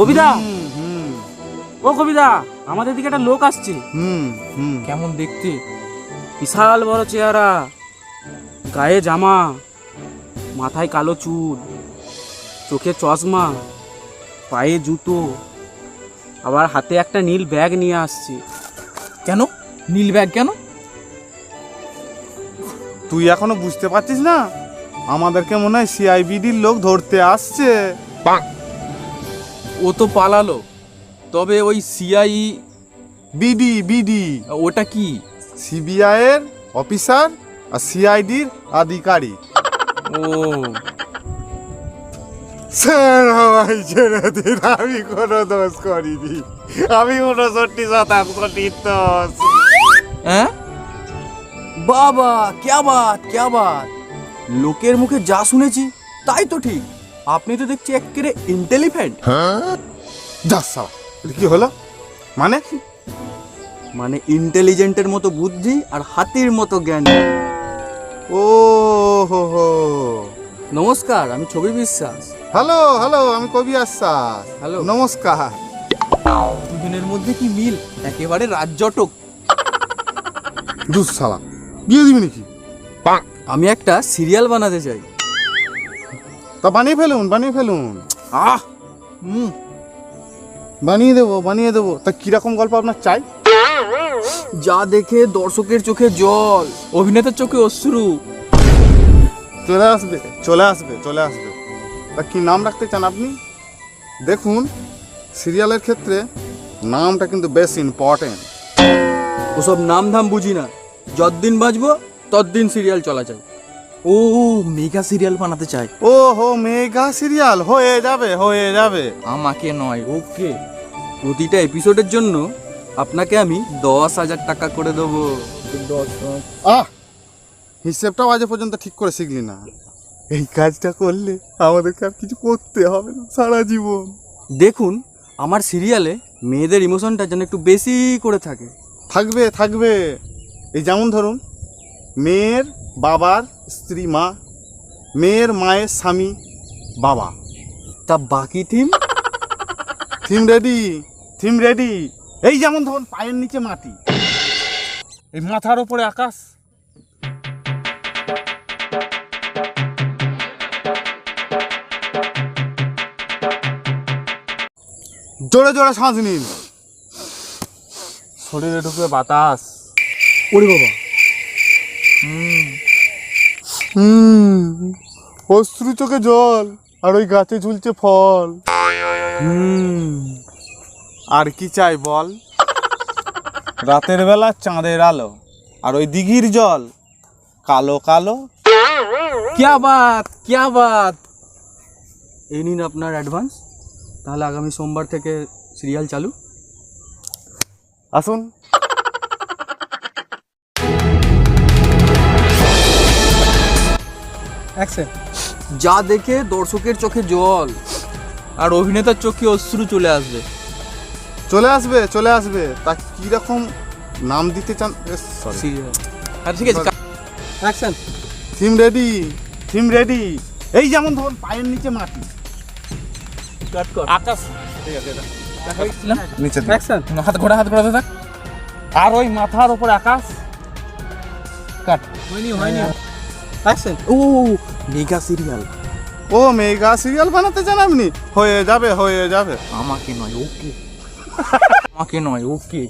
কবিতা, ও কবিতা, আমাদের দিকে একটা লোক আসছে। কেমন দেখতে? বিশাল বড় চেহারা, গায়ে জামা, মাথায় কালো চুল, চোখে চশমা, পায়ে জুতো, আবার হাতে একটা নীল ব্যাগ নিয়ে আসছে। কেন নীল ব্যাগ কেন? তুই এখনো বুঝতে পারছিস না? আমাদেরকে মনে হয় সিআইবিডির লোক ধরতে আসছে। ও তো পালালো, তবে ওই সিআই বিডি বিডি ওটা কি? সিবিআই এর অফিসার আর সিআইডির আধিকারিক। ও স্যার আমায় ছেড়ে দিন, আমি কোনো দোষ করিনি, আমি 69% নির্দোষ। হ্যাঁ বাবা, ক্যা বাত ক্যা বাত! লোকের মুখে যা শুনেছি তাই তো ঠিক। আপনি তো দেখছি একেবারে ইন্টেলিজেন্ট। যা সালা, এটা কি হলো? মানে মানে ইন্টেলিজেন্টের মতো বুদ্ধি আর হাতির মতো জ্ঞান। ও হো হো। নমস্কার, আমি ছবি বিশ্বাস। হ্যালো হ্যালো, আমি কবি আশ্বাস। হ্যালো। নমস্কার। দুজনের মধ্যে কি মিল, একেবারে রাজ্যটক। দুস সালা, বিয়ে দিবি নাকি? আমি একটা সিরিয়াল বানাতে চাই। তা বানিয়ে ফেলুন, বানিয়ে ফেলুন। আহ বানিয়ে দেবো। তা কিরকম গল্প আপনার চাই? যা দেখে দর্শকের চোখে জল, অভিনেতার চোখে অশ্রু। চলে আসবে চলে আসবে চলে আসবে। তা কি নাম রাখতে চান আপনি? দেখুন, সিরিয়ালের ক্ষেত্রে নামটা কিন্তু বেশ ইম্পর্টেন্ট। ওসব নাম ধাম বুঝি না, যতদিন বাঁচবো ততদিন সিরিয়াল চলা চাই। ও মেগা সিরিয়াল বানাতে চাই। ও হো, মেগা সিরিয়াল হয়ে যাবে হয়ে যাবে। আমাকে নয়, ওকে। প্রতিটা এপিসোডের জন্য আপনাকে আমি 10,000 টাকা করে দেবো। আহ, হিসেবটাও আজ পর্যন্ত ঠিক করে শিখলি না। এই কাজটা করলে আমাদেরকে আর কিছু করতে হবে না সারা জীবন। দেখুন, আমার সিরিয়ালে মেয়েদের ইমোশনটা যেন একটু বেশি করে থাকে। থাকবে থাকবে। এই যেমন ধরুন, মেয়ের বাবার স্ত্রী মা, মেয়ের মায়ের স্বামী বাবা। তা বাকি theme? Theme ready, theme ready. এই যেমন ধরুন, পায়ের নিচে মাটি, এই মাথার ওপরে আকাশ। জোরে জোরে শ্বাস নিন, শরীরে ঢুকে বাতাস। ওরে বাবা, অশ্রু চোখে জল, আর ওই গাছে ঝুলছে ফল। আর কি চাই বল? রাতের বেলা চাঁদের আলো, আর ওই দিঘির জল কালো কালো। ক্যা বাত ক্যা বাত! এই নিন আপনার অ্যাডভান্স। তাহলে আগামী সোমবার থেকে সিরিয়াল চালু। আসুন। যা দেখে দর্শকের চোখে জল, আর অভিনেতার চোখে অশ্রু চলে আসবে। চলে আসবে চলে আসবে। তা কিরকম নাম দিতে চান? Sorry, serial. আরে ঠিক আছে, action. Theme ready, theme ready. এই যেমন ধরুন, পায়ের নিচে মাটি, কাট কর। আকাশ। ঠিক আছে, নিচে দিন। অ্যাকশন। হাত ঘোড়া থাক। আর ওই মাথার ওপর আকাশ। কাট। হয়নি। অ্যাকশন। ও মেগা সিরিয়াল। ও মেগা সিরিয়াল বানাতে চান আপনি? হয়ে যাবে হয়ে যাবে। আমাকে নয়, ওকে। আমাকে নয়, ওকে।